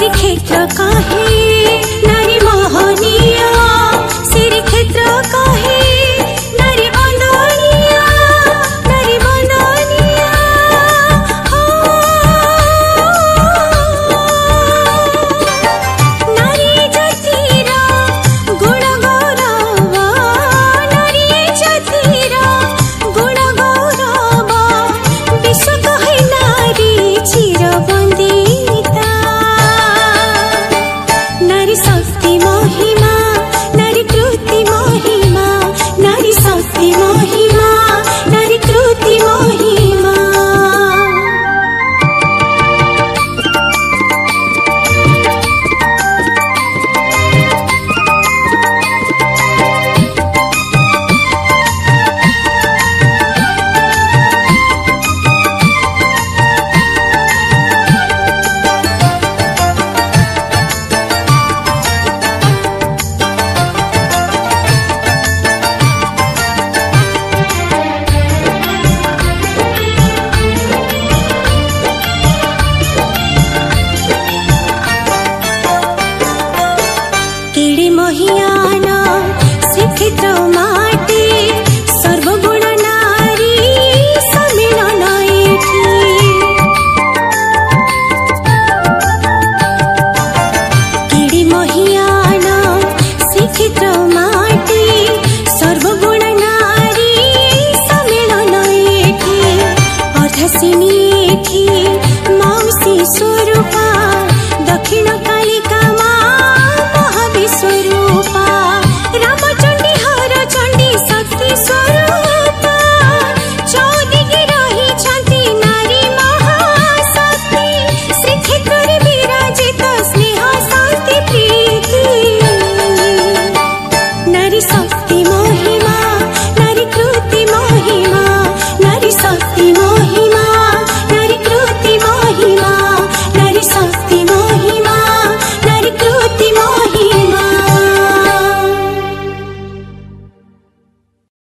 श्रीक्षेत्र कहे नारी मोहनिया श्रीक्षेत्र कहे नारी बंदनिया नारी बंदनिया नारी जातिरा गुण गौरव नारी जातिरा गुण गौरव विश्व कहे नारी चिरबंदिता नारी शक्ति महिमा नारी कृति महिमा नारी शक्ति महिमा नारी कृति महिमा केड़ी महियान श्रीक्षेत्र माटी सर्वगुण नारी सम्मिलन एठी केड़ी महियान श्रीक्षेत्र माटी सर्वगुण नारी सम्मिलन एठी अर्धसिनी एठी मौसी स्वरूपा दक्षिण कालिका स्वरूपा रामचंडी हर चंडी शक्ति स्वरूपा चौदिके रही छंती नारी महाशक्ति श्रीक्षेत्र रे विराजित स्नेह शांति प्रीति नारी शक्ति महिमा नारी कृति महिमा नारी शक्ति महिमा